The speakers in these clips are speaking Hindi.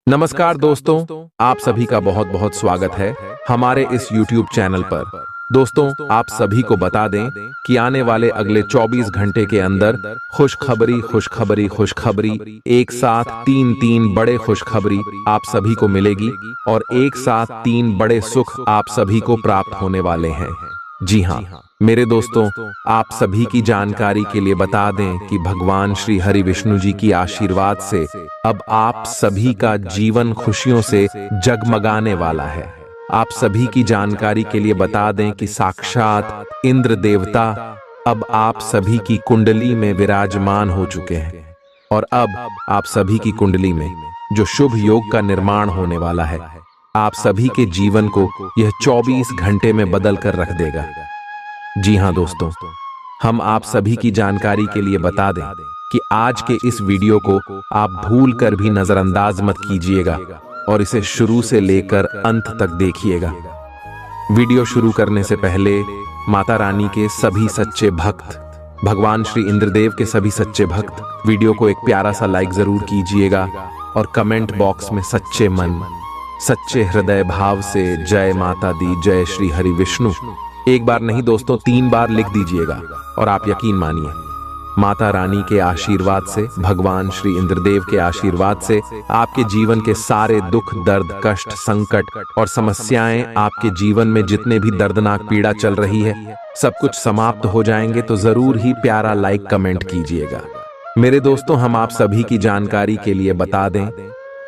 नमस्कार दोस्तों, आप सभी का बहुत बहुत स्वागत है हमारे इस YouTube चैनल पर। दोस्तों, आप सभी को बता दें कि आने वाले अगले 24 घंटे के अंदर खुशखबरी एक साथ तीन बड़े खुशखबरी आप सभी को मिलेगी और एक साथ 3 बड़े सुख आप सभी को प्राप्त होने वाले हैं। जी हाँ मेरे दोस्तों, आप सभी की जानकारी के लिए बता दें कि भगवान श्री हरि विष्णु जी की आशीर्वाद से अब आप सभी का जीवन खुशियों से जगमगाने वाला है। आप सभी की जानकारी के लिए बता दें कि साक्षात इंद्र देवता अब आप सभी की कुंडली में विराजमान हो चुके हैं और अब आप सभी की कुंडली में जो शुभ योग का निर्माण होने वाला है, आप सभी के जीवन को यह 24 घंटे में बदल कर रख देगा। जी हाँ दोस्तों, हम आप सभी की जानकारी के लिए बता दें कि आज के इस वीडियो को आप भूल कर भी नजरअंदाज मत कीजिएगा और इसे शुरू से लेकर अंत तक देखिएगा। वीडियो शुरू करने से पहले माता रानी के सभी सच्चे भक्त, भगवान श्री इंद्रदेव के सभी सच्चे भक्त वीडियो को एक प्यारा सा लाइक जरूर कीजिएगा और कमेंट बॉक्स में सच्चे मन सच्चे हृदय भाव से जय माता दी, जय श्री हरि विष्णु एक बार नहीं दोस्तों 3 बार लिख दीजिएगा और आप यकीन मानिए माता रानी के आशीर्वाद से, भगवान श्री इंद्रदेव के आशीर्वाद से आपके जीवन के सारे दुख दर्द कष्ट संकट और समस्याएं, आपके जीवन में जितने भी दर्दनाक पीड़ा चल रही है, सब कुछ समाप्त हो जाएंगे। तो जरूर ही प्यारा लाइक कमेंट कीजिएगा। मेरे दोस्तों, हम आप सभी की जानकारी के लिए बता दें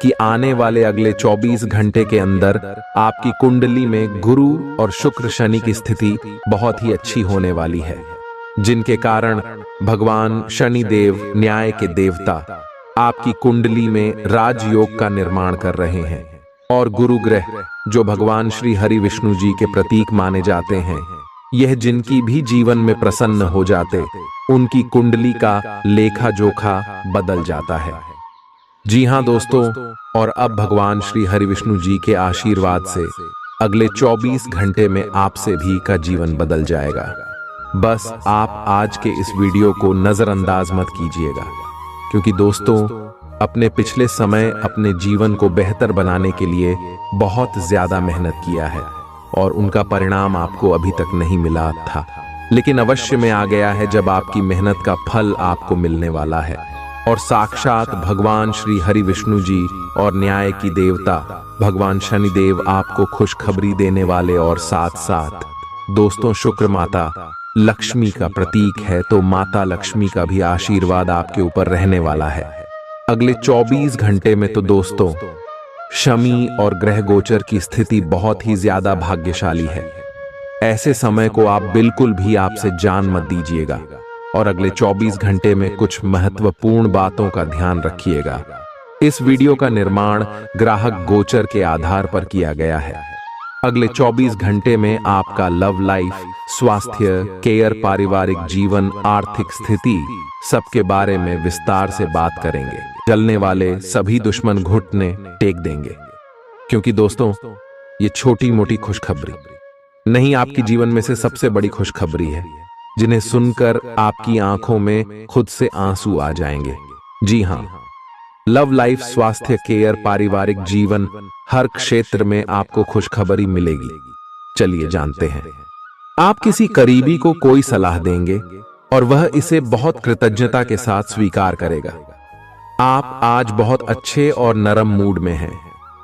कि आने वाले अगले 24 घंटे के अंदर आपकी कुंडली में गुरु और शुक्र शनि की स्थिति बहुत ही अच्छी होने वाली है, जिनके कारण भगवान शनि देव न्याय के देवता आपकी कुंडली में राजयोग का निर्माण कर रहे हैं और गुरु ग्रह जो भगवान श्री हरि विष्णु जी के प्रतीक माने जाते हैं, यह जिनकी भी जीवन में प्रसन्न हो जाते उनकी कुंडली का लेखा जोखा बदल जाता है। जी हाँ दोस्तों, और अब भगवान श्री हरि विष्णु जी के आशीर्वाद से अगले 24 घंटे में आपसे भी का जीवन बदल जाएगा। बस आप आज के इस वीडियो को नजरअंदाज मत कीजिएगा, क्योंकि दोस्तों अपने पिछले समय अपने जीवन को बेहतर बनाने के लिए बहुत ज्यादा मेहनत किया है और उनका परिणाम आपको अभी तक नहीं मिला था, लेकिन अवश्य में आ गया है जब आपकी मेहनत का फल आपको मिलने वाला है। और साक्षात भगवान श्री हरि विष्णु जी और न्याय की देवता भगवान शनिदेव आपको खुशखबरी देने वाले और साथ साथ दोस्तों शुक्र माता लक्ष्मी का प्रतीक है, तो माता लक्ष्मी का भी आशीर्वाद आपके ऊपर रहने वाला है अगले 24 घंटे में। तो दोस्तों शमी और ग्रह गोचर की स्थिति बहुत ही ज्यादा भाग्यशाली है। ऐसे समय को आप बिल्कुल भी आपसे जान मत दीजिएगा और अगले 24 घंटे में कुछ महत्वपूर्ण बातों का ध्यान रखिएगा। इस वीडियो का निर्माण ग्राहक गोचर के आधार पर किया गया है। अगले 24 घंटे में आपका लव लाइफ, स्वास्थ्य, केयर, पारिवारिक जीवन, आर्थिक स्थिति सबके बारे में विस्तार से बात करेंगे। चलने वाले सभी दुश्मन घुटने टेक देंगे, क्योंकि दोस्तों ये छोटी मोटी खुशखबरी नहीं, आपकी जीवन में से सबसे बड़ी खुशखबरी है, जिन्हें सुनकर आपकी आंखों में खुद से आंसू आ जाएंगे। जी हाँ, लव लाइफ, स्वास्थ्य, केयर, पारिवारिक जीवन, हर क्षेत्र में आपको खुशखबरी मिलेगी। चलिए जानते हैं। आप किसी करीबी को कोई सलाह देंगे और वह इसे बहुत कृतज्ञता के साथ स्वीकार करेगा। आप आज बहुत अच्छे और नरम मूड में हैं।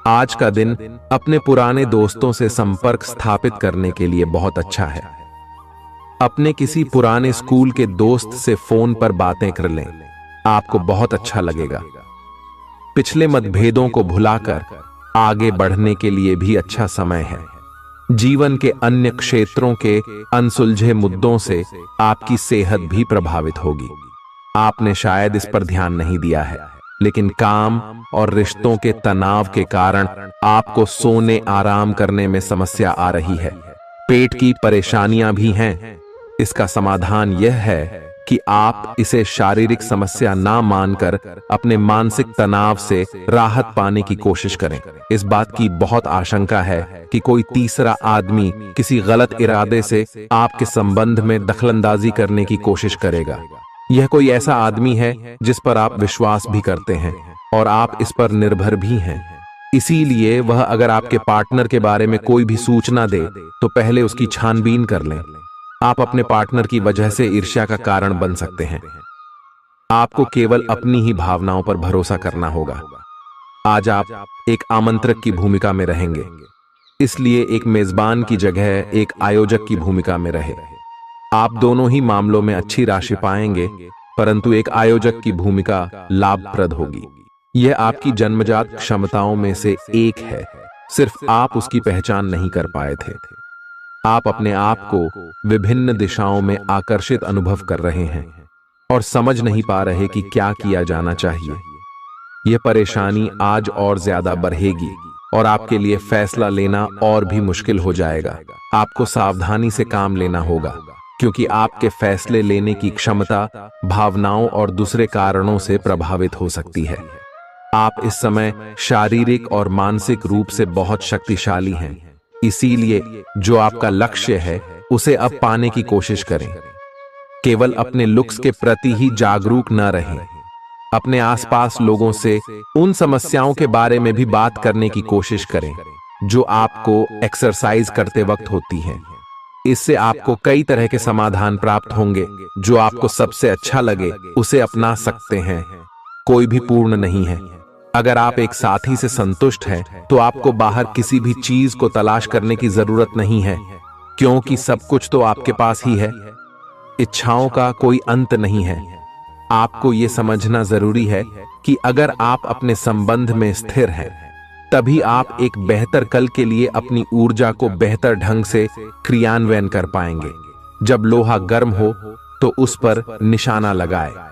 आज का दिन अपने पुराने दोस्तों से संपर्क स्थापित करने के लिए बहुत अच्छा है। अपने किसी पुराने स्कूल के दोस्त से फोन पर बातें कर लें, आपको बहुत अच्छा लगेगा। पिछले मतभेदों को भुलाकर आगे बढ़ने के लिए भी अच्छा समय है। जीवन के अन्य क्षेत्रों के अनसुलझे मुद्दों से आपकी सेहत भी प्रभावित होगी। आपने शायद इस पर ध्यान नहीं दिया है, लेकिन काम और रिश्तों के तनाव के कारण आपको सोने आराम करने में समस्या आ रही है। पेट की परेशानियां भी हैं। इसका समाधान यह है कि आप इसे शारीरिक समस्या ना मानकर अपने मानसिक तनाव से राहत पाने की कोशिश करें। इस बात की बहुत आशंका है कि कोई तीसरा आदमी किसी गलत इरादे से आपके संबंध में दखलंदाजी करने की कोशिश करेगा। यह कोई ऐसा आदमी है जिस पर आप विश्वास भी करते हैं और आप इस पर निर्भर भी हैं। इसीलिए वह अगर आपके पार्टनर के बारे में कोई भी सूचना दे तो पहले उसकी छानबीन कर लें। आप अपने पार्टनर की वजह से ईर्ष्या का कारण बन सकते हैं। आपको केवल अपनी ही भावनाओं पर भरोसा करना होगा। आज आप एक आमंत्रक की भूमिका में रहेंगे, इसलिए एक मेजबान की जगह एक आयोजक की भूमिका में रहे। आप दोनों ही मामलों में अच्छी राशि पाएंगे, परंतु एक आयोजक की भूमिका लाभप्रद होगी। यह आपकी जन्मजात क्षमताओं में से एक है, सिर्फ आप उसकी पहचान नहीं कर पाए थे। आप अपने आप को विभिन्न दिशाओं में आकर्षित अनुभव कर रहे हैं और समझ नहीं पा रहे कि क्या किया जाना चाहिए। यह परेशानी आज और ज्यादा बढ़ेगी और आपके लिए फैसला लेना और भी मुश्किल हो जाएगा। आपको सावधानी से काम लेना होगा, क्योंकि आपके फैसले लेने की क्षमता भावनाओं और दूसरे कारणों से प्रभावित हो सकती है। आप इस समय शारीरिक और मानसिक रूप से बहुत शक्तिशाली हैं, इसीलिए जो आपका लक्ष्य है उसे अब पाने की कोशिश करें। केवल अपने लुक्स के प्रति ही जागरूक न रहें। अपने आसपास लोगों से उन समस्याओं के बारे में भी बात करने की कोशिश करें जो आपको एक्सरसाइज करते वक्त होती हैं। इससे आपको कई तरह के समाधान प्राप्त होंगे। जो आपको सबसे अच्छा लगे उसे अपना सकते हैं। कोई भी पूर्ण नहीं है। अगर आप एक साथी से संतुष्ट हैं तो आपको बाहर किसी भी चीज को तलाश करने की जरूरत नहीं है, क्योंकि सब कुछ तो आपके पास ही है। इच्छाओं का कोई अंत नहीं है। आपको यह समझना जरूरी है कि अगर आप अपने संबंध में स्थिर हैं, तभी आप एक बेहतर कल के लिए अपनी ऊर्जा को बेहतर ढंग से क्रियान्वयन कर पाएंगे। जब लोहा गर्म हो तो उस पर निशाना लगाए।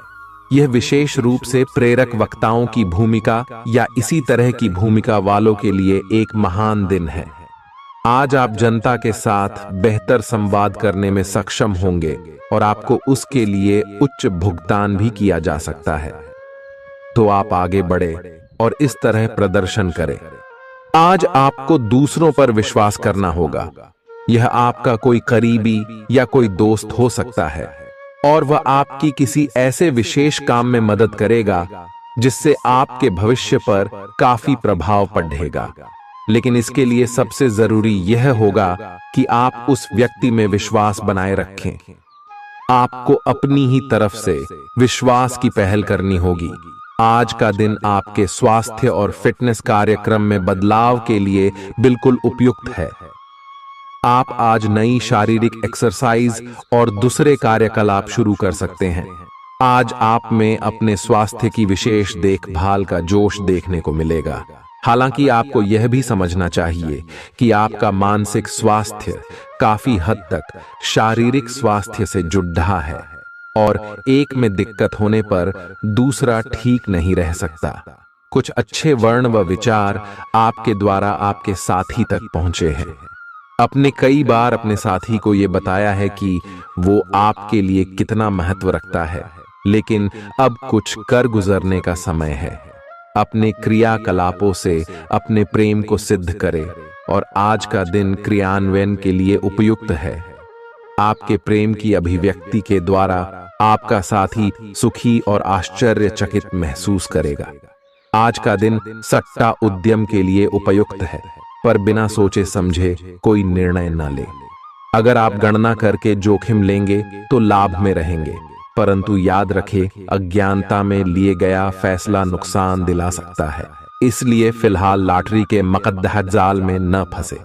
यह विशेष रूप से प्रेरक वक्ताओं की भूमिका या इसी तरह की भूमिका वालों के लिए एक महान दिन है। आज आप जनता के साथ बेहतर संवाद करने में सक्षम होंगे और आपको उसके लिए उच्च भुगतान भी किया जा सकता है। तो आप आगे बढ़े और इस तरह प्रदर्शन करें। आज आपको दूसरों पर विश्वास करना होगा। यह आपका कोई करीबी या कोई दोस्त हो सकता है और वह आपकी किसी ऐसे विशेष काम में मदद करेगा जिससे आपके भविष्य पर काफी प्रभाव पड़ेगा। लेकिन इसके लिए सबसे जरूरी यह होगा कि आप उस व्यक्ति में विश्वास बनाए रखें। आपको अपनी ही तरफ से विश्वास की पहल करनी होगी। आज का दिन आपके स्वास्थ्य और फिटनेस कार्यक्रम में बदलाव के लिए बिल्कुल उपयुक्त है। आप आज नई शारीरिक एक्सरसाइज और दूसरे कार्यकलाप शुरू कर सकते हैं। आज आप में अपने स्वास्थ्य की विशेष देखभाल का जोश देखने को मिलेगा। हालांकि आपको यह भी समझना चाहिए कि आपका मानसिक स्वास्थ्य काफी हद तक शारीरिक स्वास्थ्य से जुड़ा है और एक में दिक्कत होने पर दूसरा ठीक नहीं रह सकता। कुछ अच्छे वर्ण व विचार आपके द्वारा आपके साथी तक पहुंचे हैं। अपने कई बार अपने साथी को यह बताया है कि वो आपके लिए कितना महत्व रखता है, लेकिन अब कुछ कर गुजरने का समय है। अपने क्रियाकलापों से अपने प्रेम को सिद्ध करें और आज का दिन क्रियान्वयन के लिए उपयुक्त है। आपके प्रेम की अभिव्यक्ति के द्वारा आपका साथी सुखी और आश्चर्यचकित महसूस करेगा। आज का दिन सट्टा उद्यम के लिए उपयुक्त है, पर बिना सोचे समझे कोई निर्णय न ले। अगर आप गणना करके जोखिम लेंगे तो लाभ में रहेंगे, परंतु याद रखें अज्ञानता में लिए गया फैसला नुकसान दिला सकता है। इसलिए फिलहाल लॉटरी के मकद्दह जाल में न फंसे।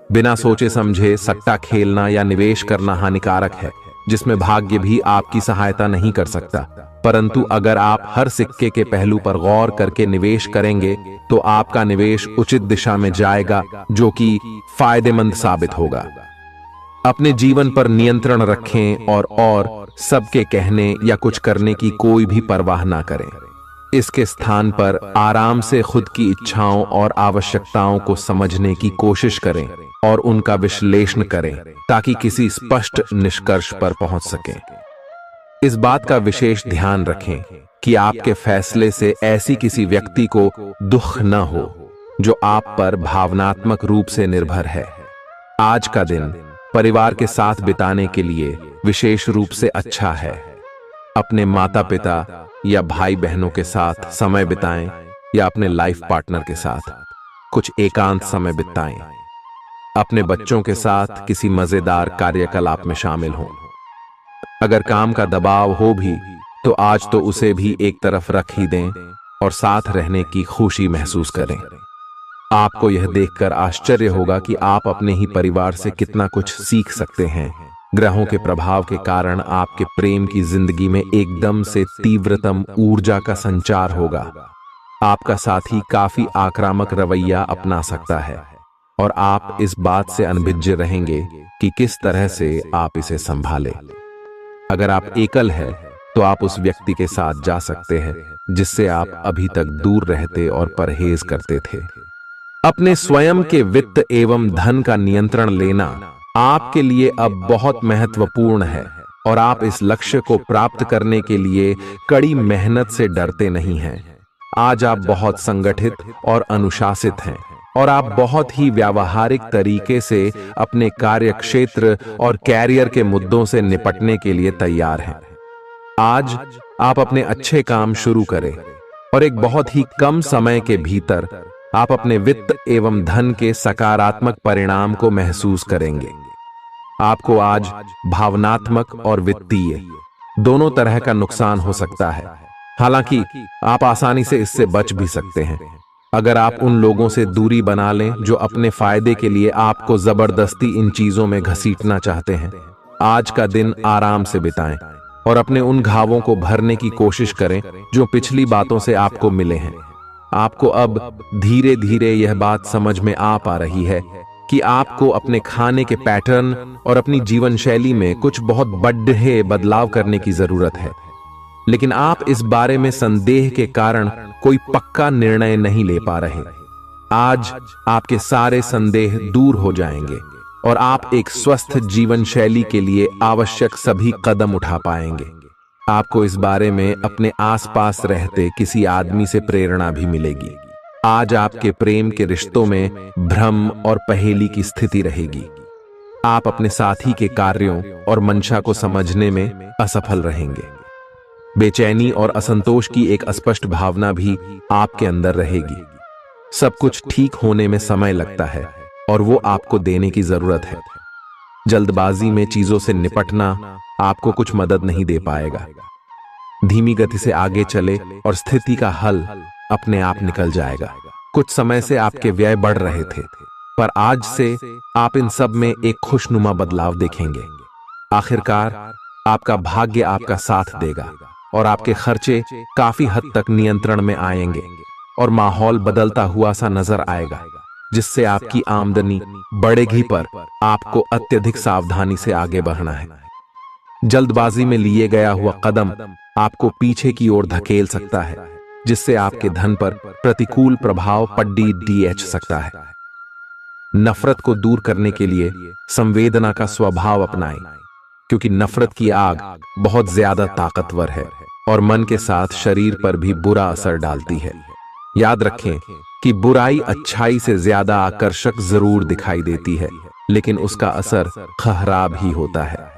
बिना सोचे समझे सट्टा खेलना या निवेश करना हानिकारक है, जिसमें भाग्य भी आपकी सहायता नहीं कर सकता। परंतु अगर आप हर सिक्के के पहलू पर गौर करके निवेश करेंगे तो आपका निवेश उचित दिशा में जाएगा, जो कि फायदेमंद साबित होगा। अपने जीवन पर नियंत्रण रखें और सबके कहने या कुछ करने की कोई भी परवाह ना करें। इसके स्थान पर आराम से खुद की इच्छाओं और आवश्यकताओं को समझने की कोशिश करें और उनका विश्लेषण करें, ताकि किसी स्पष्ट निष्कर्ष पर पहुंच सकें। इस बात का विशेष ध्यान रखें कि आपके फैसले से ऐसी किसी व्यक्ति को दुख न हो जो आप पर भावनात्मक रूप से निर्भर है। आज का दिन परिवार के साथ बिताने के लिए विशेष रूप से अच्छा है। अपने माता पिता या भाई बहनों के साथ समय बिताएं या अपने लाइफ पार्टनर के साथ। कुछ एकांत समय बिताएं। अपने बच्चों के साथ किसी मजेदार कार्यकलाप में शामिल हों। अगर काम का दबाव हो भी तो आज तो उसे भी एक तरफ रख ही दें और साथ रहने की खुशी महसूस करें। आपको यह देखकर आश्चर्य होगा कि आप अपने ही परिवार से कितना कुछ सीख सकते हैं। ग्रहों के प्रभाव के कारण आपके प्रेम की जिंदगी में एकदम से तीव्रतम ऊर्जा का संचार होगा। आपका साथी काफी आक्रामक रवैया अपना सकता है और आप इस बात से अनभिज्ञ रहेंगे कि किस तरह से आप इसे संभालें। अगर आप एकल हैं तो आप उस व्यक्ति के साथ जा सकते हैं जिससे आप अभी तक दूर रहते और परहेज करते थे। अपने स्वयं के वित्त एवं धन का नियंत्रण लेना आपके लिए अब बहुत महत्वपूर्ण है और आप इस लक्ष्य को प्राप्त करने के लिए कड़ी मेहनत से डरते नहीं हैं। आज आप बहुत संगठित और अनुशासित हैं और आप बहुत ही व्यावहारिक तरीके से अपने कार्य क्षेत्र और कैरियर के मुद्दों से निपटने के लिए तैयार हैं। आज आप अपने अच्छे काम शुरू करें और एक बहुत ही कम समय के भीतर आप अपने वित्त एवं धन के सकारात्मक परिणाम को महसूस करेंगे। आपको आज भावनात्मक और वित्तीय दोनों तरह का नुकसान हो सकता है। हालांकि आप आसानी से इससे बच भी सकते हैं अगर आप उन लोगों से दूरी बना लें जो अपने फायदे के लिए आपको जबरदस्ती इन चीजों में घसीटना चाहते हैं। आज का दिन आराम से बिताएं और अपने उन घावों को भरने की कोशिश करें जो पिछली बातों से आपको मिले हैं। आपको अब धीरे धीरे यह बात समझ में आ पा रही है कि आपको अपने खाने के पैटर्न और अपनी जीवन शैली में कुछ बहुत बड़े बदलाव करने की जरूरत है, लेकिन आप इस बारे में संदेह के कारण कोई पक्का निर्णय नहीं ले पा रहे। आज आपके सारे संदेह दूर हो जाएंगे और आप एक स्वस्थ जीवन शैली के लिए आवश्यक सभी कदम उठा पाएंगे। आपको इस बारे में अपने आसपास रहते किसी आदमी से प्रेरणा भी मिलेगी। आज आपके प्रेम के रिश्तों में भ्रम और पहेली की स्थिति रहेगी। आप अपने साथी के कार्यों और मंशा को समझने में असफल रहेंगे। बेचैनी और असंतोष की एक अस्पष्ट भावना भी आपके अंदर रहेगी। सब कुछ ठीक होने में समय लगता है और वो आपको देने की जरूरत है। जल्दबाजी में चीजों से निपटना आपको कुछ मदद नहीं दे पाएगा। धीमी गति से आगे चले और स्थिति का हल अपने आप निकल जाएगा। कुछ समय से आपके व्यय बढ़ रहे थे, पर आज से आप इन सब में एक खुशनुमा बदलाव देखेंगे। आखिरकार आपका भाग्य आपका साथ देगा और आपके खर्चे काफी हद तक नियंत्रण में आएंगे और माहौल बदलता हुआ सा नजर आएगा, जिससे आपकी आमदनी बढ़ेगी, पर आपको अत्यधिक सावधानी से आगे बढ़ना है। जल्दबाजी में लिए गया हुआ कदम आपको पीछे की ओर धकेल सकता है, जिससे आपके धन पर प्रतिकूल प्रभाव पड़ सकता है। नफरत को दूर करने के लिए संवेदना का स्वभाव अपनाएं, क्योंकि नफरत की आग बहुत ज्यादा ताकतवर है और मन के साथ शरीर पर भी बुरा असर डालती है। याद रखें कि बुराई अच्छाई से ज्यादा आकर्षक जरूर दिखाई देती है, लेकिन उसका असर खराब ही होता है।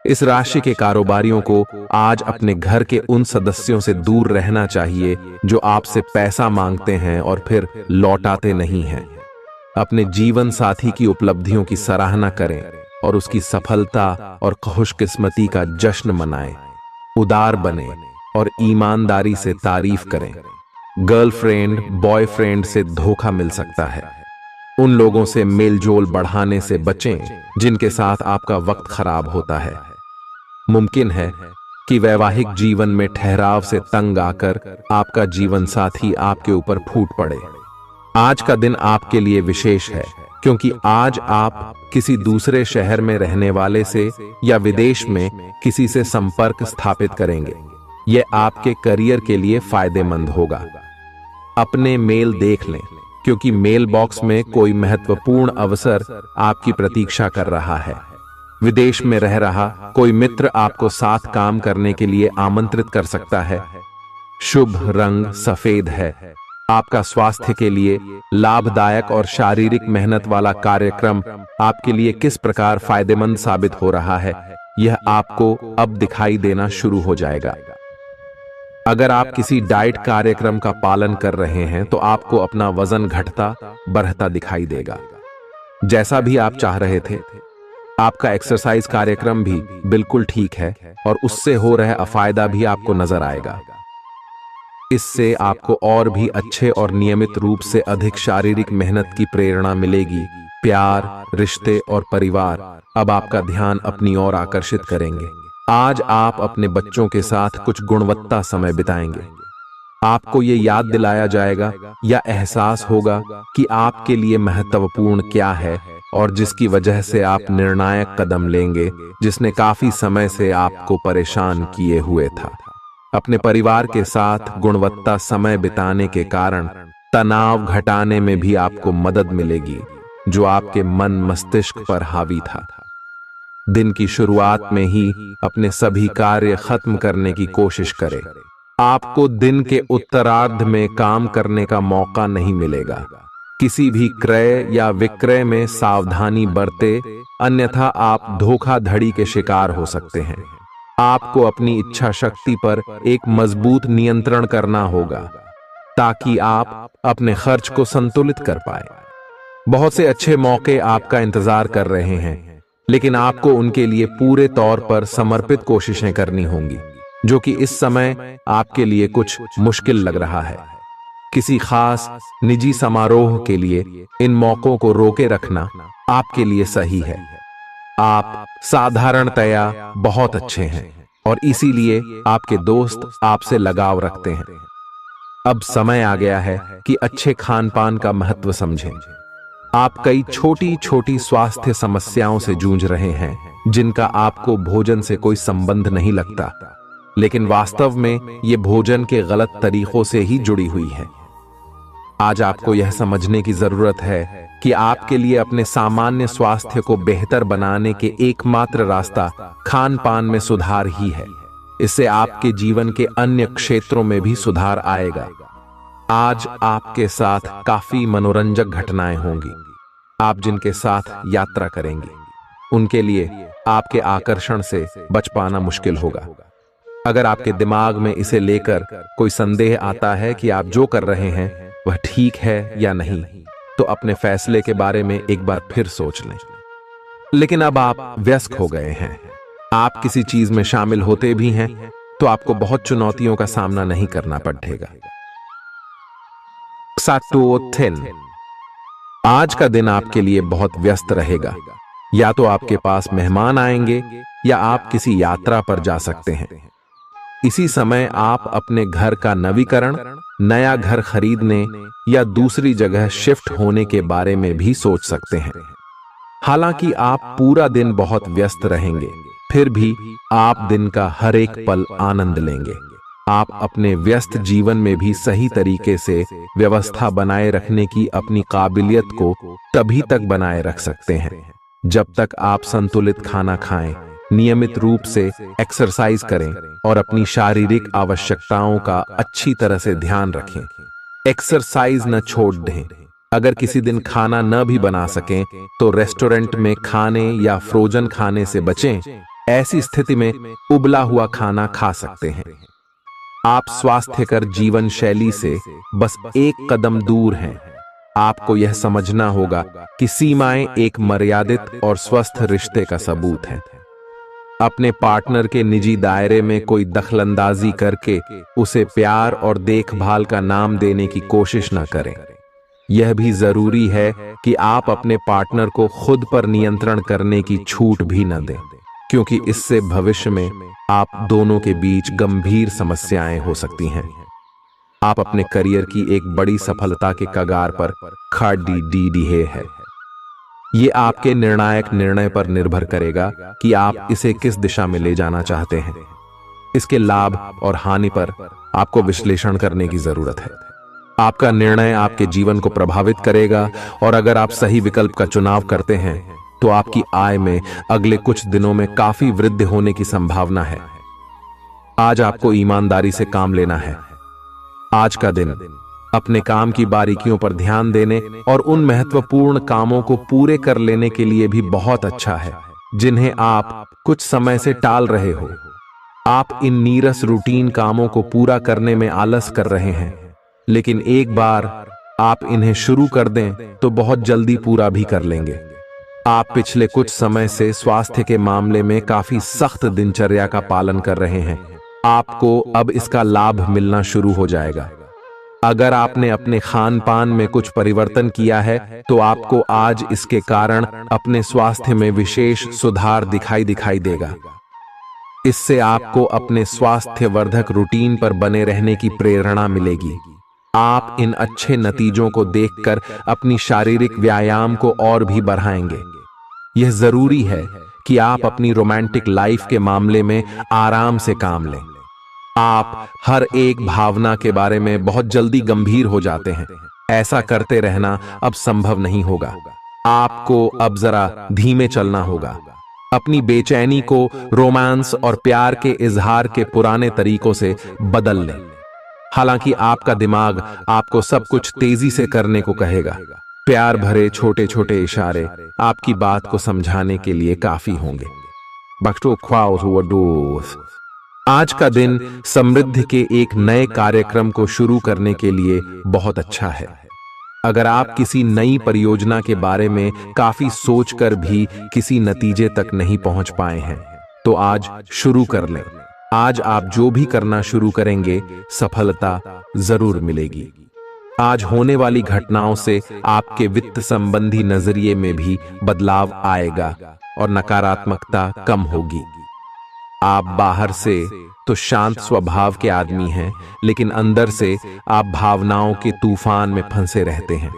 इस राशि के कारोबारियों को आज अपने घर के उन सदस्यों से दूर रहना चाहिए जो आपसे पैसा मांगते हैं और फिर लौटाते नहीं हैं। अपने जीवन साथी की उपलब्धियों की सराहना करें और उसकी सफलता और खुशकिस्मती का जश्न मनाएं। उदार बने और ईमानदारी से तारीफ करें। गर्लफ्रेंड बॉयफ्रेंड से धोखा मिल सकता है। उन लोगों से मेलजोल बढ़ाने से बचें जिनके साथ आपका वक्त खराब होता है। मुमकिन है कि वैवाहिक जीवन में ठहराव से तंग आकर आपका जीवन साथी आपके ऊपर फूट पड़े। आज का दिन आपके लिए विशेष है, क्योंकि आज आप किसी दूसरे शहर में रहने वाले से या विदेश में किसी से संपर्क स्थापित करेंगे। यह आपके करियर के लिए फायदेमंद होगा। अपने मेल देख लें, क्योंकि मेल बॉक्स में कोई महत्वपूर्ण अवसर आपकी प्रतीक्षा कर रहा है। विदेश में रह रहा कोई मित्र आपको साथ काम करने के लिए आमंत्रित कर सकता है। शुभ रंग सफेद है। आपका स्वास्थ्य के लिए लाभदायक और शारीरिक मेहनत वाला कार्यक्रम आपके लिए किस प्रकार फायदेमंद साबित हो रहा है, यह आपको अब दिखाई देना शुरू हो जाएगा। अगर आप किसी डाइट कार्यक्रम का पालन कर रहे हैं तो आपको अपना वजन घटता बढ़ता दिखाई देगा, जैसा भी आप चाह रहे थे। आपका एक्सरसाइज कार्यक्रम भी बिल्कुल ठीक है और उससे हो रहा अफायदा भी आपको नजर आएगा। इससे आपको और भी अच्छे और नियमित रूप से अधिक शारीरिक मेहनत की प्रेरणा मिलेगी। प्यार, रिश्ते और परिवार अब आपका ध्यान अपनी ओर आकर्षित करेंगे। आज आप अपने बच्चों के साथ कुछ गुणवत्ता समय बिताएंगे। आपको ये याद दिलाया जाएगा या एहसास होगा कि आपके लिए महत्वपूर्ण क्या है और जिसकी वजह से आप निर्णायक कदम लेंगे, जिसने काफी समय से आपको परेशान किए हुए था। अपने परिवार के साथ गुणवत्ता समय बिताने के कारण तनाव घटाने में भी आपको मदद मिलेगी, जो आपके मन मस्तिष्क पर हावी था। दिन की शुरुआत में ही अपने सभी कार्य खत्म करने की कोशिश करें। आपको दिन के उत्तरार्ध में काम करने का मौका नहीं मिलेगा। किसी भी क्रय या विक्रय में सावधानी बरते, अन्यथा आप धोखाधड़ी के शिकार हो सकते हैं। आपको अपनी इच्छा शक्ति पर एक मजबूत नियंत्रण करना होगा ताकि आप अपने खर्च को संतुलित कर पाए। बहुत से अच्छे मौके आपका इंतजार कर रहे हैं, लेकिन आपको उनके लिए पूरे तौर पर समर्पित कोशिशें करनी होंगी, जो कि इस समय आपके लिए कुछ मुश्किल लग रहा है। किसी खास निजी समारोह के लिए इन मौकों को रोके रखना आपके लिए सही है। आप साधारणतया बहुत अच्छे हैं और इसीलिए आपके दोस्त आपसे लगाव रखते हैं। अब समय आ गया है कि अच्छे खान पान का महत्व समझें। आप कई छोटी छोटी स्वास्थ्य समस्याओं से जूझ रहे हैं, जिनका आपको भोजन से कोई संबंध नहीं लगता, लेकिन वास्तव में ये भोजन के गलत तरीकों से ही जुड़ी हुई है। आज आपको यह समझने की जरूरत है कि आपके लिए अपने सामान्य स्वास्थ्य को बेहतर बनाने के एकमात्र रास्ता खान पान में सुधार ही है। इससे आपके जीवन के अन्य क्षेत्रों में भी सुधार आएगा। आज आपके साथ काफी मनोरंजक घटनाएं होंगी। आप जिनके साथ यात्रा करेंगे, उनके लिए आपके आकर्षण से बच पाना मुश्किल होगा। अगर आपके दिमाग में इसे लेकर कोई संदेह आता है कि आप जो कर रहे हैं वह ठीक है या नहीं, तो अपने फैसले के बारे में एक बार फिर सोच लें। लेकिन अब आप वयस्क हो गए हैं, आप किसी चीज में शामिल होते भी हैं तो आपको बहुत चुनौतियों का सामना नहीं करना पड़ेगा। आज का दिन आपके लिए बहुत व्यस्त रहेगा। या तो आपके पास मेहमान आएंगे या आप किसी यात्रा पर जा सकते हैं। इसी समय आप अपने घर का नवीकरण, नया घर खरीदने या दूसरी जगह शिफ्ट होने के बारे में भी सोच सकते हैं। हालांकि आप पूरा दिन बहुत व्यस्त रहेंगे, फिर भी आप दिन का हर एक पल आनंद लेंगे। आप अपने व्यस्त जीवन में भी सही तरीके से व्यवस्था बनाए रखने की अपनी काबिलियत को तभी तक बनाए रख सकते हैं जब तक आप संतुलित खाना खाएं, नियमित रूप से एक्सरसाइज करें और अपनी शारीरिक आवश्यकताओं का अच्छी तरह से ध्यान रखें। एक्सरसाइज न छोड़ दें। अगर किसी दिन खाना न भी बना सकें तो रेस्टोरेंट में खाने या फ्रोजन खाने से बचें। ऐसी स्थिति में उबला हुआ खाना खा सकते हैं। आप स्वास्थ्यकर जीवन शैली से बस एक कदम दूर हैं। आपको यह समझना होगा कि सीमाएं एक मर्यादित और स्वस्थ रिश्ते का सबूत हैं। अपने पार्टनर के निजी दायरे में कोई दखलंदाजी करके उसे प्यार और देखभाल का नाम देने की कोशिश न करें। यह भी जरूरी है कि आप अपने पार्टनर को खुद पर नियंत्रण करने की छूट भी न दें, क्योंकि इससे भविष्य में आप दोनों के बीच गंभीर समस्याएं हो सकती हैं। आप अपने करियर की एक बड़ी सफलता के कगार पर खड़ी है। ये आपके निर्णायक निर्णय पर निर्भर करेगा कि आप इसे किस दिशा में ले जाना चाहते हैं। इसके लाभ और हानि पर आपको विश्लेषण करने की जरूरत है। आपका निर्णय आपके जीवन को प्रभावित करेगा और अगर आप सही विकल्प का चुनाव करते हैं तो आपकी आय में अगले कुछ दिनों में काफी वृद्धि होने की संभावना है। आज आपको ईमानदारी से काम लेना है। आज का दिन अपने काम की बारीकियों पर ध्यान देने और उन महत्वपूर्ण कामों को पूरे कर लेने के लिए भी बहुत अच्छा है जिन्हें आप कुछ समय से टाल रहे हो। आप इन नीरस रूटीन कामों को पूरा करने में आलस कर रहे हैं, लेकिन एक बार आप इन्हें शुरू कर दें तो बहुत जल्दी पूरा भी कर लेंगे। आप पिछले कुछ समय से स्वास्थ्य के मामले में काफी सख्त दिनचर्या का पालन कर रहे हैं। आपको अब इसका लाभ मिलना शुरू हो जाएगा। अगर आपने अपने खान पान में कुछ परिवर्तन किया है तो आपको आज इसके कारण अपने स्वास्थ्य में विशेष सुधार दिखाई देगा। इससे आपको अपने स्वास्थ्य वर्धक रूटीन पर बने रहने की प्रेरणा मिलेगी। आप इन अच्छे नतीजों को देखकर अपनी शारीरिक व्यायाम को और भी बढ़ाएंगे। यह जरूरी है कि आप अपनी रोमांटिक लाइफ के मामले में आराम से काम लें। आप हर एक भावना के बारे में बहुत जल्दी गंभीर हो जाते हैं। ऐसा करते रहना अब संभव नहीं होगा। आपको अब जरा धीमे चलना होगा। अपनी बेचैनी को रोमांस और प्यार के इजहार के पुराने तरीकों से बदल लें। हालांकि आपका दिमाग आपको सब कुछ तेजी से करने को कहेगा। प्यार भरे छोटे छोटे इशारे आपकी बात को समझाने के लिए काफी होंगे। आज का दिन समृद्धि के एक नए कार्यक्रम को शुरू करने के लिए बहुत अच्छा है। अगर आप किसी नई परियोजना के बारे में काफी सोचकर भी किसी नतीजे तक नहीं पहुंच पाए हैं, तो आज शुरू कर लें। आज आप जो भी करना शुरू करेंगे, सफलता जरूर मिलेगी। आज होने वाली घटनाओं से आपके वित्त संबंधी नजरिए में भी बदलाव आएगा और नकारात्मकता कम होगी। आप बाहर से तो शांत स्वभाव के आदमी हैं, लेकिन अंदर से आप भावनाओं के तूफान में फंसे रहते हैं।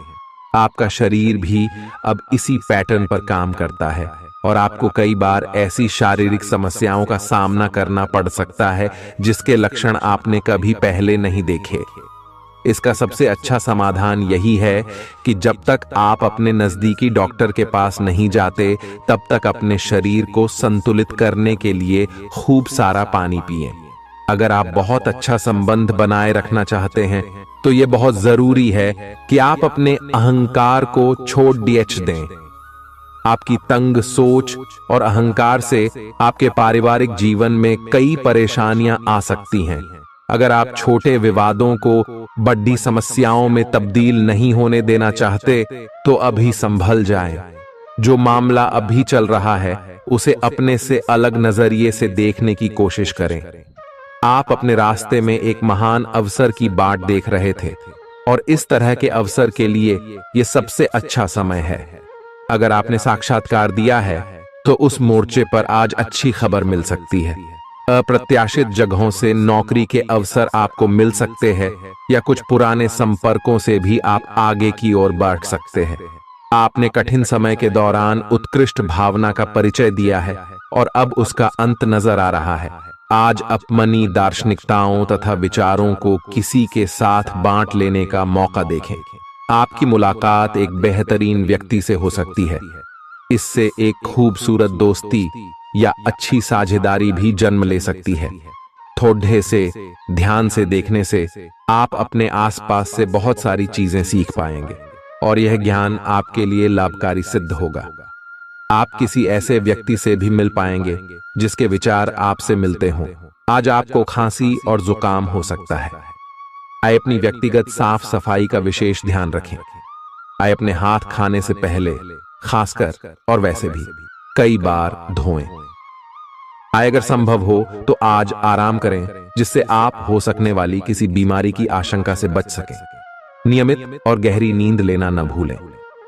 आपका शरीर भी अब इसी पैटर्न पर काम करता है और आपको कई बार ऐसी शारीरिक समस्याओं का सामना करना पड़ सकता है जिसके लक्षण आपने कभी पहले नहीं देखे। इसका सबसे अच्छा समाधान यही है कि जब तक आप अपने नजदीकी डॉक्टर के पास नहीं जाते, तब तक अपने शरीर को संतुलित करने के लिए खूब सारा पानी पिएं। अगर आप बहुत अच्छा संबंध बनाए रखना चाहते हैं, तो यह बहुत जरूरी है कि आप अपने अहंकार को छोड़ दें। आपकी तंग सोच और अहंकार से आपके पारिवारिक जीवन में कई परेशानियां आ सकती हैं। अगर आप छोटे विवादों को बड़ी समस्याओं में तब्दील नहीं होने देना चाहते, तो अभी संभल जाएं। जो मामला अभी चल रहा है, उसे अपने से अलग नजरिए से देखने की कोशिश करें। आप अपने रास्ते में एक महान अवसर की बाट देख रहे थे और इस तरह के अवसर के लिए यह सबसे अच्छा समय है। अगर आपने साक्षात्कार दिया है, तो उस मोर्चे पर आज अच्छी खबर मिल सकती है। अप्रत्याशित जगहों से नौकरी के अवसर आपको मिल सकते हैं या कुछ पुराने संपर्कों से भी आप आगे की ओर बढ़ सकते हैं। आपने कठिन समय के दौरान उत्कृष्ट भावना का परिचय दिया है और अब उसका अंत नजर आ रहा है। आज अपनी दार्शनिकताओं तथा विचारों को किसी के साथ बांट लेने का मौका देखें। आपकी मुलाकात एक बेहतरीन व्यक्ति से हो सकती है। इससे एक खूबसूरत दोस्ती या अच्छी साझेदारी भी जन्म ले सकती है। थोड़े से ध्यान से देखने से आप अपने आसपास से बहुत सारी चीजें सीख पाएंगे और यह ज्ञान आपके लिए लाभकारी सिद्ध होगा। आप किसी ऐसे व्यक्ति से भी मिल पाएंगे जिसके विचार आपसे मिलते हों। आज आपको खांसी और जुकाम हो सकता है। आइए अपनी व्यक्तिगत साफ सफाई का विशेष ध्यान रखें। आइए अपने हाथ खाने से पहले, खासकर और वैसे भी, कई बार धोएं। आइए अगर संभव हो तो आज आराम करें, जिससे आप हो सकने वाली किसी बीमारी की आशंका से बच सकें। नियमित और गहरी नींद लेना न भूलें।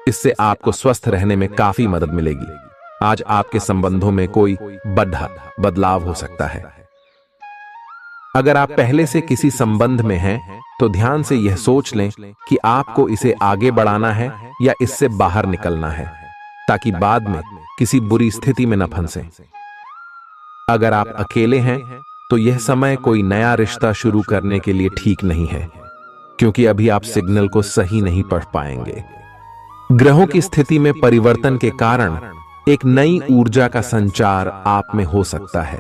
इससे आपको स्वस्थ रहने में काफी मदद मिलेगी। आज आपके संबंधों में कोई बड़ा बदलाव हो सकता है। अगर आप पहले से किसी संबंध में हैं, तो ध्यान से यह सोच लें कि आपको इसे आगे बढ़ाना है या इससे बाहर निकलना है, ताकि बाद में किसी बुरी स्थिति में न फंसें। अगर आप अकेले हैं, तो यह समय कोई नया रिश्ता शुरू करने के लिए ठीक नहीं है, क्योंकि अभी आप सिग्नल को सही नहीं पढ़ पाएंगे। ग्रहों की स्थिति में परिवर्तन के कारण एक नई ऊर्जा का संचार आप में हो सकता है।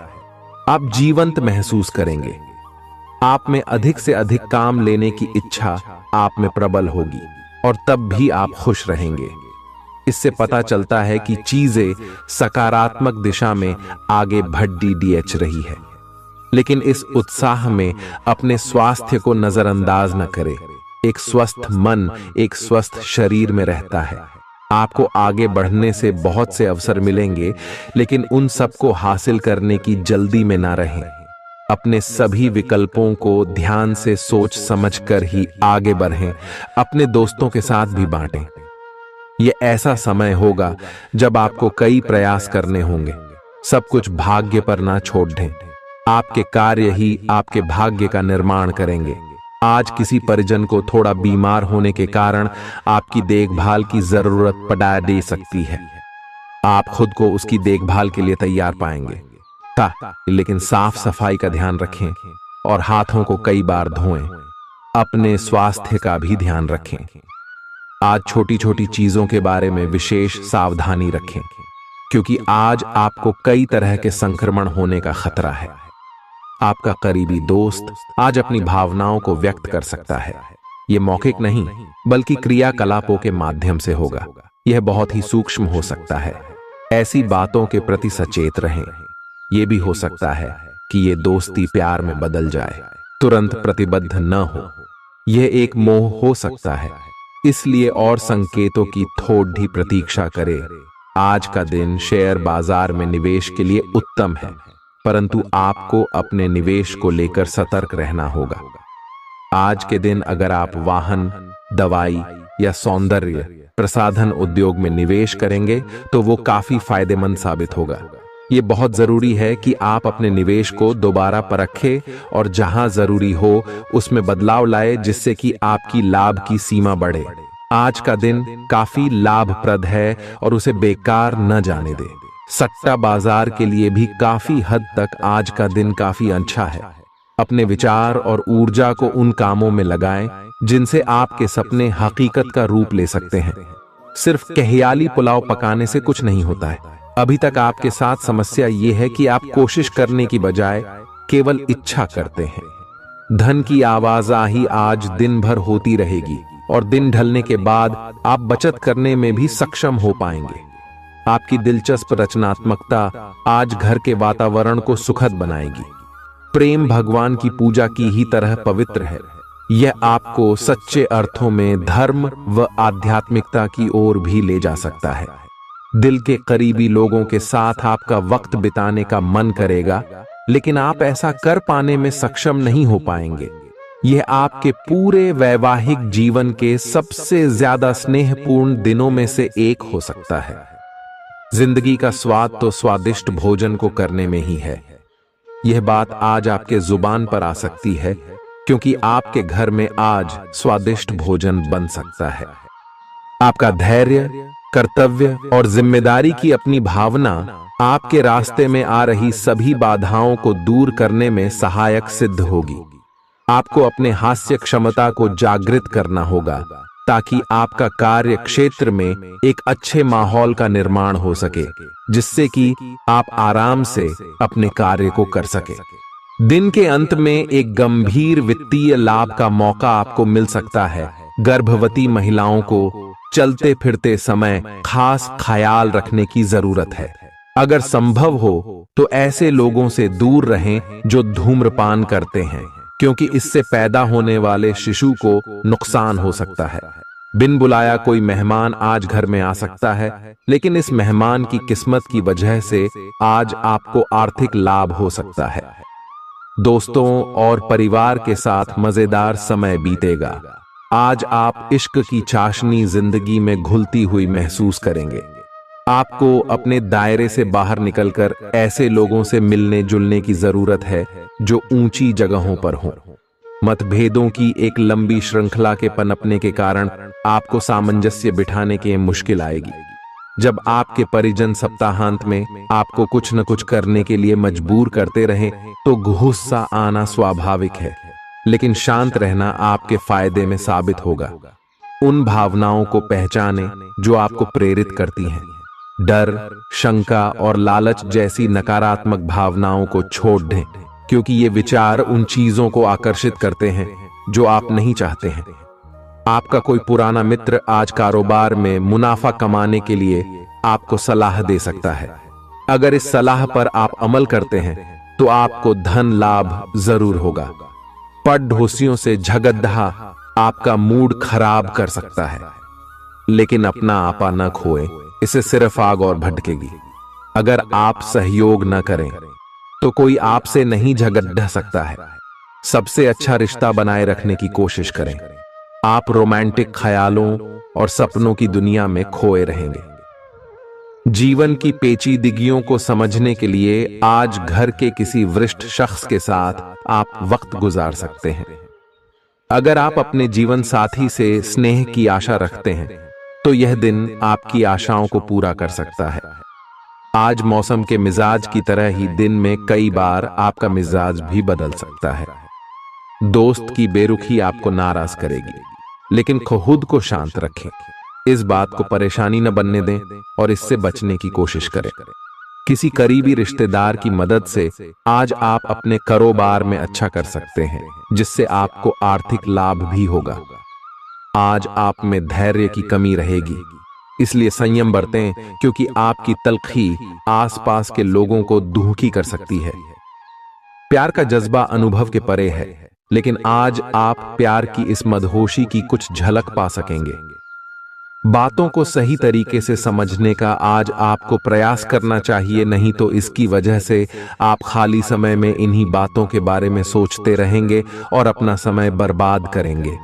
आप जीवंत महसूस करेंगे। आप में अधिक से अधिक काम लेने की इच्छा आप में प्रबल होगी और तब भी आप खुश रहेंगे। इससे पता चलता है कि चीजें सकारात्मक दिशा में आगे बढ़ रही है। लेकिन इस उत्साह में अपने स्वास्थ्य को नजरअंदाज न करें। एक स्वस्थ मन एक स्वस्थ शरीर में रहता है। आपको आगे बढ़ने से बहुत से अवसर मिलेंगे, लेकिन उन सब को हासिल करने की जल्दी में ना रहें। अपने सभी विकल्पों को ध्यान से सोच समझकर ही आगे बढ़ें। अपने दोस्तों के साथ भी बांटें। यह ऐसा समय होगा जब आपको कई प्रयास करने होंगे। सब कुछ भाग्य पर ना छोड़ दें। आपके कार्य ही आपके भाग्य का निर्माण करेंगे। आज किसी परिजन को थोड़ा बीमार होने के कारण आपकी देखभाल की जरूरत पड़ा दे सकती है। आप खुद को उसकी देखभाल के लिए तैयार पाएंगे। लेकिन साफ सफाई का ध्यान रखें और हाथों को कई बार धोएं। अपने स्वास्थ्य का भी ध्यान रखें। आज छोटी छोटी चीजों के बारे में विशेष सावधानी रखें, क्योंकि आज आपको कई तरह के संक्रमण होने का खतरा है। आपका करीबी दोस्त आज अपनी भावनाओं को व्यक्त कर सकता है। यह मौखिक नहीं बल्कि क्रियाकलापों के माध्यम से होगा। यह बहुत ही सूक्ष्म हो सकता है। ऐसी बातों के प्रति सचेत रहें। यह भी हो सकता है कि यह दोस्ती प्यार में बदल जाए। तुरंत प्रतिबद्ध न हो। यह एक मोह हो सकता है, इसलिए और संकेतों की थोड़ी प्रतीक्षा करें। आज का दिन शेयर बाजार में निवेश के लिए उत्तम है, परंतु आपको अपने निवेश को लेकर सतर्क रहना होगा। आज के दिन अगर आप वाहन, दवाई या सौंदर्य प्रसाधन उद्योग में निवेश करेंगे तो वो काफी फायदेमंद साबित होगा। ये बहुत जरूरी है कि आप अपने निवेश को दोबारा परखें और जहां जरूरी हो उसमें बदलाव लाए, जिससे कि आपकी लाभ की सीमा बढ़े। आज का दिन काफी लाभप्रद है और उसे बेकार न जाने दें। सट्टा बाजार के लिए भी काफी हद तक आज का दिन काफी अच्छा है। अपने विचार और ऊर्जा को उन कामों में लगाएं जिनसे आपके सपने हकीकत का रूप ले सकते हैं। सिर्फ कहियाली पुलाव पकाने से कुछ नहीं होता है। अभी तक आपके साथ समस्या यह है कि आप कोशिश करने की बजाय केवल इच्छा करते हैं। धन की आवाजाही आज दिन भर होती रहेगी और दिन ढलने के बाद आप बचत करने में भी सक्षम हो पाएंगे। आपकी दिलचस्प रचनात्मकता आज घर के वातावरण को सुखद बनाएगी। प्रेम भगवान की पूजा की ही तरह पवित्र है। यह आपको सच्चे अर्थों में धर्म व आध्यात्मिकता की ओर भी ले जा सकता है। दिल के करीबी लोगों के साथ आपका वक्त बिताने का मन करेगा, लेकिन आप ऐसा कर पाने में सक्षम नहीं हो पाएंगे। यह आपके पूरे वैवाहिक जीवन के सबसे ज्यादा स्नेहपूर्ण दिनों में से एक हो सकता है। जिंदगी का स्वाद तो स्वादिष्ट भोजन को करने में ही है। यह बात आज आपके जुबान पर आ सकती है, क्योंकि आपके घर में आज स्वादिष्ट भोजन बन सकता है। आपका धैर्य, कर्तव्य और जिम्मेदारी की अपनी भावना आपके रास्ते में आ रही सभी बाधाओं को दूर करने में सहायक सिद्ध होगी। आपको अपने हास्य क्षमता को जागृत करना होगा, ताकि आपका कार्य क्षेत्र में एक अच्छे माहौल का निर्माण हो सके, जिससे कि आप आराम से अपने कार्य को कर सके। दिन के अंत में एक गंभीर वित्तीय लाभ का मौका आपको मिल सकता है। गर्भवती महिलाओं को चलते फिरते समय खास ख्याल रखने की जरूरत है। अगर संभव हो तो ऐसे लोगों से दूर रहें जो धूम्रपान करते हैं, क्योंकि इससे पैदा होने वाले शिशु को नुकसान हो सकता है। बिन बुलाया कोई मेहमान आज घर में आ सकता है, लेकिन इस मेहमान की किस्मत की वजह से आज आपको आर्थिक लाभ हो सकता है। दोस्तों और परिवार के साथ मजेदार समय बीतेगा। आज आप इश्क की चाशनी जिंदगी में घुलती हुई महसूस करेंगे। आपको अपने दायरे से बाहर निकलकर ऐसे लोगों से मिलने जुलने की जरूरत है जो ऊंची जगहों पर हों। मतभेदों की एक लंबी श्रृंखला के पनपने के कारण आपको सामंजस्य बिठाने की मुश्किल आएगी। जब आपके परिजन सप्ताहांत में आपको कुछ न कुछ करने के लिए मजबूर करते रहें तो गुस्सा आना स्वाभाविक है, लेकिन शांत रहना आपके फायदे में साबित होगा। उन भावनाओं को पहचानें जो आपको प्रेरित करती हैं। डर, शंका और लालच जैसी नकारात्मक भावनाओं को छोड़ दें, क्योंकि ये विचार उन चीजों को आकर्षित करते हैं जो आप नहीं चाहते हैं। आपका कोई पुराना मित्र आज कारोबार में मुनाफा कमाने के लिए आपको सलाह दे सकता है। अगर इस सलाह पर आप अमल करते हैं तो आपको धन लाभ जरूर होगा। पड़ढोसियों से झगड़ा आपका मूड खराब कर सकता है, लेकिन अपना आपा न खोए, इससे सिर्फ आग और भड़केगी। अगर आप सहयोग न करें तो कोई आपसे नहीं झगड़ सकता है। सबसे अच्छा रिश्ता बनाए रखने की कोशिश करें। आप रोमांटिक ख्यालों और सपनों की दुनिया में खोए रहेंगे। जीवन की पेचीदगियों को समझने के लिए आज घर के किसी वरिष्ठ शख्स के साथ आप वक्त गुजार सकते हैं। अगर आप अपने जीवन साथी से स्नेह की आशा रखते हैं तो यह दिन आपकी आशाओं को पूरा कर सकता है। आज मौसम के मिजाज की तरह ही दिन में कई बार आपका मिजाज भी बदल सकता है। दोस्त की बेरुखी आपको नाराज करेगी, लेकिन खुद को शांत रखें। इस बात को परेशानी न बनने दें और इससे बचने की कोशिश करें। किसी करीबी रिश्तेदार की मदद से आज आप अपने कारोबार में अच्छा कर सकते हैं, जिससे आपको आर्थिक लाभ भी होगा। आज आप में धैर्य की कमी रहेगी, इसलिए संयम बरतें, क्योंकि आपकी तलखी आसपास के लोगों को दुखी कर सकती है। प्यार का जज्बा अनुभव के परे है, लेकिन आज आप प्यार की इस मदहोशी की कुछ झलक पा सकेंगे। बातों को सही तरीके से समझने का आज आपको प्रयास करना चाहिए, नहीं तो इसकी वजह से आप खाली समय में इन्हीं बातों के बारे में सोचते रहेंगे और अपना समय बर्बाद करेंगे।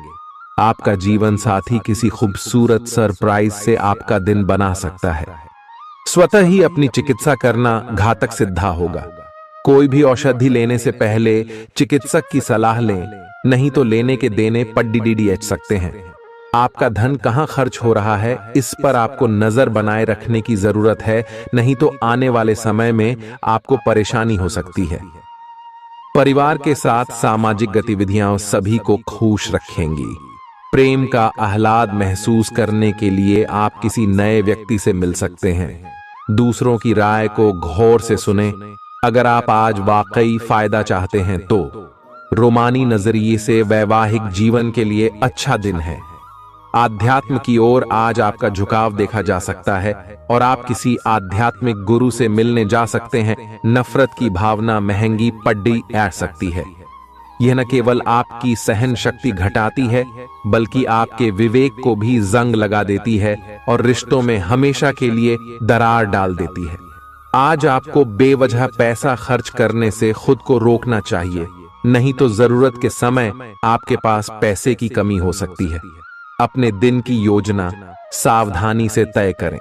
आपका जीवन साथी किसी खूबसूरत सरप्राइज से आपका दिन बना सकता है। स्वतः ही अपनी चिकित्सा करना घातक सिद्धा होगा। कोई भी औषधि लेने से पहले चिकित्सक की सलाह लें, नहीं तो लेने के देने पड्डीडीएच सकते हैं। आपका धन कहां खर्च हो रहा है, इस पर आपको नजर बनाए रखने की जरूरत है, नहीं तो आने वाले समय में आपको परेशानी हो सकती है। परिवार के साथ सामाजिक गतिविधियां सभी को खुश रखेंगी। प्रेम का आह्लाद महसूस करने के लिए आप किसी नए व्यक्ति से मिल सकते हैं। दूसरों की राय को गौर से सुनें। अगर आप आज वाकई फायदा चाहते हैं तो रोमानी नजरिए से वैवाहिक जीवन के लिए अच्छा दिन है। आध्यात्म की ओर आज आपका झुकाव देखा जा सकता है और आप किसी आध्यात्मिक गुरु से मिलने जा सकते हैं। नफरत की भावना महंगी पड्डी आ सकती है। यह न केवल आपकी सहन शक्ति घटाती है, बल्कि आपके विवेक को भी जंग लगा देती है और रिश्तों में हमेशा के लिए दरार डाल देती है। आज आपको बेवजह पैसा खर्च करने से खुद को रोकना चाहिए, नहीं तो जरूरत के समय आपके पास पैसे की कमी हो सकती है। अपने दिन की योजना सावधानी से तय करें।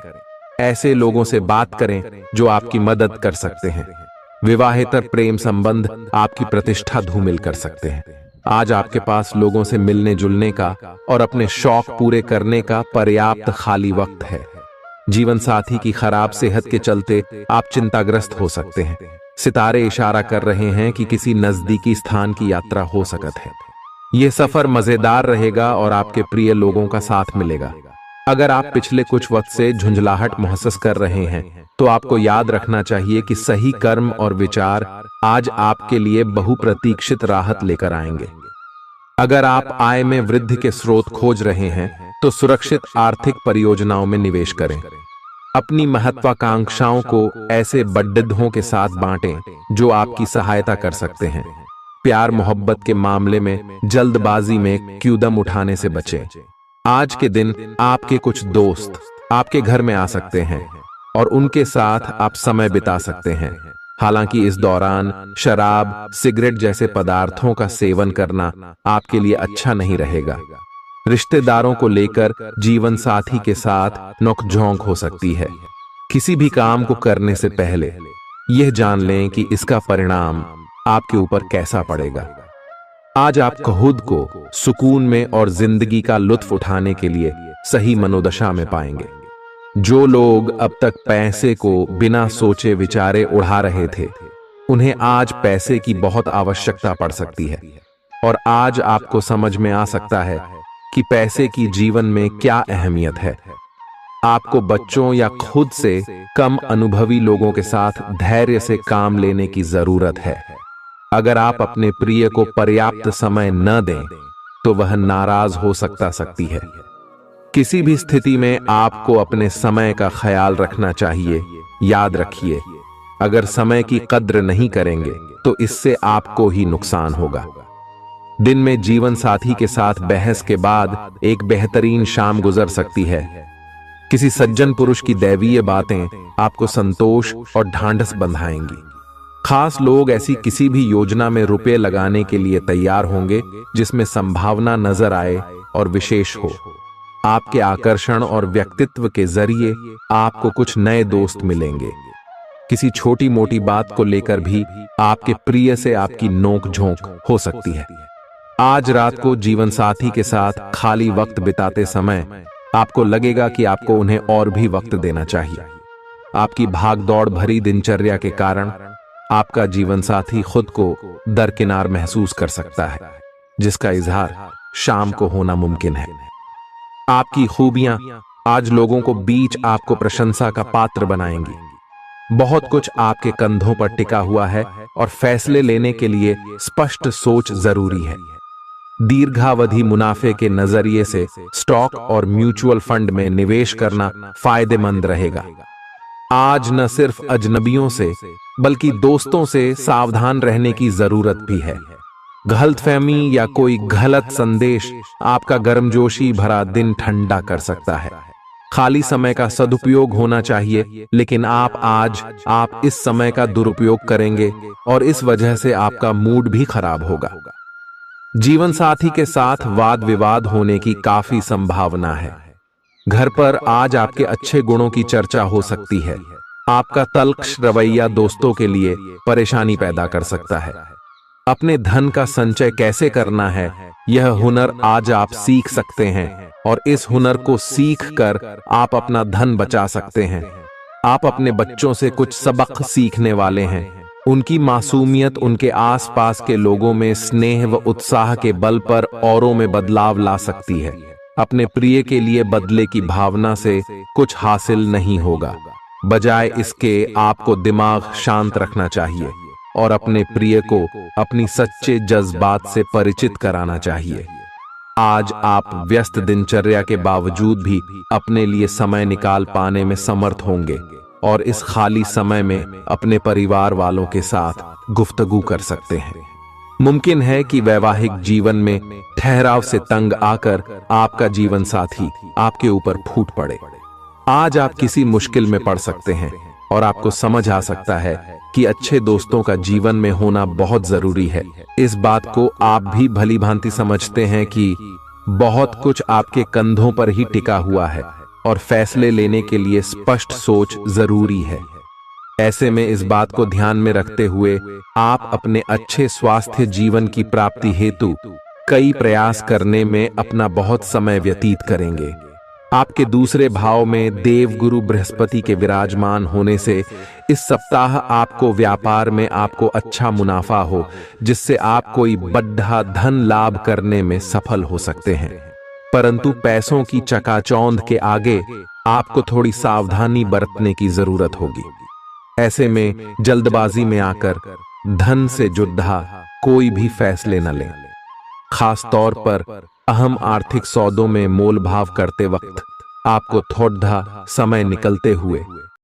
ऐसे लोगों से बात करें जो आपकी मदद कर सकते हैं। विवाहेतर प्रेम संबंध आपकी प्रतिष्ठा धूमिल कर सकते हैं। आज आपके पास लोगों से मिलने जुलने का और अपने शौक पूरे करने का पर्याप्त खाली वक्त है। जीवन साथी की खराब सेहत के चलते आप चिंताग्रस्त हो सकते हैं। सितारे इशारा कर रहे हैं कि किसी नजदीकी स्थान की यात्रा हो सकती है। यह सफर मजेदार रहेगा और आपके प्रिय लोगों का साथ मिलेगा। अगर आप पिछले कुछ वक्त से झुंझलाहट महसूस कर रहे हैं तो आपको याद रखना चाहिए कि सही कर्म और विचार आज आपके लिए बहुप्रतीक्षित राहत लेकर आएंगे। अगर आप आय में वृद्धि के स्रोत खोज रहे हैं तो सुरक्षित आर्थिक परियोजनाओं में निवेश करें। अपनी महत्वाकांक्षाओं को ऐसे बड्ढों के साथ बांटें जो आपकी सहायता कर सकते हैं। प्यार मोहब्बत के मामले में जल्दबाजी में कदम उठाने से बचें। आज के दिन आपके कुछ दोस्त आपके घर में आ सकते हैं और उनके साथ आप समय बिता सकते हैं। हालांकि इस दौरान शराब, सिगरेट जैसे पदार्थों का सेवन करना आपके लिए अच्छा नहीं रहेगा। रिश्तेदारों को लेकर जीवन साथी के साथ नोकझोंक हो सकती है। किसी भी काम को करने से पहले यह जान लें कि इसका परिणाम आपके ऊपर कैसा पड़ेगा। आज आप खुद को सुकून में और जिंदगी का लुत्फ उठाने के लिए सही मनोदशा में पाएंगे। जो लोग अब तक पैसे को बिना सोचे विचारे उड़ा रहे थे, उन्हें आज पैसे की बहुत आवश्यकता पड़ सकती है और आज आपको समझ में आ सकता है कि पैसे की जीवन में क्या अहमियत है। आपको बच्चों या खुद से कम अनुभवी लोगों के साथ धैर्य से काम लेने की जरूरत है। अगर आप अपने प्रिय को पर्याप्त समय न दें तो वह नाराज हो सकती है। किसी भी स्थिति में आपको अपने समय का ख्याल रखना चाहिए। याद रखिए, अगर समय की कद्र नहीं करेंगे तो इससे आपको ही नुकसान होगा। दिन में जीवन साथी के साथ बहस के बाद एक बेहतरीन शाम गुजर सकती है। किसी सज्जन पुरुष की दैवीय बातें आपको संतोष और ढांढस बंधाएंगी। खास लोग ऐसी किसी भी योजना में रुपए लगाने के लिए तैयार होंगे जिसमें संभावना नजर आए और विशेष हो। आपके आकर्षण और व्यक्तित्व के जरिए आपको कुछ नए दोस्त मिलेंगे। किसी छोटी मोटी बात को लेकर भी आपके प्रिय से आपकी नोक झोंक हो सकती है। आज रात को जीवन साथी के साथ खाली वक्त बिताते समय आपको लगेगा कि आपको उन्हें और भी वक्त देना चाहिए। आपकी भागदौड़ भरी दिनचर्या के कारण आपका जीवन साथी खुद को दरकिनार महसूस कर सकता है, जिसका इजहार शाम को होना मुमकिन है। आपकी खूबियां आज लोगों को बीच आपको प्रशंसा का पात्र बनाएंगी। बहुत कुछ आपके कंधों पर टिका हुआ है और फैसले लेने के लिए स्पष्ट सोच जरूरी है। दीर्घावधि मुनाफे के नजरिए से स्टॉक और म्यूचुअल फंड में निवेश करना फायदेमंद रहेगा। आज न सिर्फ अजनबियों से बल्कि दोस्तों से सावधान रहने की जरूरत भी है। गलतफहमी या कोई गलत संदेश आपका गर्मजोशी भरा दिन ठंडा कर सकता है। खाली समय का सदुपयोग होना चाहिए, लेकिन आप इस समय का दुरुपयोग करेंगे और इस वजह से आपका मूड भी खराब होगा। जीवन साथी के साथ वाद विवाद होने की काफी संभावना है। घर पर आज आपके अच्छे गुणों की चर्चा हो सकती है। आपका तल्ख रवैया दोस्तों के लिए परेशानी पैदा कर सकता है। अपने धन का संचय कैसे करना है, यह हुनर आज आप सीख सकते हैं और इस हुनर को सीख कर आप अपना धन बचा सकते हैं। आप अपने बच्चों से कुछ सबक सीखने वाले हैं। उनकी मासूमियत उनके आसपास के लोगों में स्नेह व उत्साह के बल पर औरों में बदलाव ला सकती है। अपने प्रिय के लिए बदले की भावना से कुछ हासिल नहीं होगा। बजाय इसके आपको दिमाग शांत रखना चाहिए और अपने प्रिय को अपनी सच्चे जज्बात से परिचित कराना चाहिए। आज आप व्यस्त दिनचर्या के बावजूद भी अपने लिए समय निकाल पाने में समर्थ होंगे और इस खाली समय में अपने परिवार वालों के साथ गुफ्तगू कर सकते हैं। मुमकिन है कि वैवाहिक जीवन में ठहराव से तंग आकर आपका जीवन साथी आपके ऊपर फूट पड़े। आज आप किसी मुश्किल में पड़ सकते हैं और आपको समझ आ सकता है कि अच्छे दोस्तों का जीवन में होना बहुत जरूरी है। इस बात को आप भी भली भांति समझते हैं कि बहुत कुछ आपके कंधों पर ही टिका हुआ है और फैसले लेने के लिए स्पष्ट सोच जरूरी है। ऐसे में इस बात को ध्यान में रखते हुए आप अपने अच्छे स्वास्थ्य जीवन की प्राप्ति हेतु कई प्रयास करने में अपना बहुत समय व्यतीत करेंगे। आपके दूसरे भाव में देवगुरु बृहस्पति के विराजमान होने से इस सप्ताह आपको व्यापार में आपको अच्छा मुनाफा हो, जिससे आप कोई बड़ा धन लाभ करने में सफल हो सकते हैं। परंतु पैसों की चकाचौंध के आगे आपको थोड़ी सावधानी बरतने की जरूरत होगी। ऐसे में जल्दबाजी में आकर धन से जुड़ा कोई भी फैसले न लें। खास तौर पर अहम आर्थिक सौदों में मोल भाव करते वक्त आपको थोड़ा समय निकलते हुए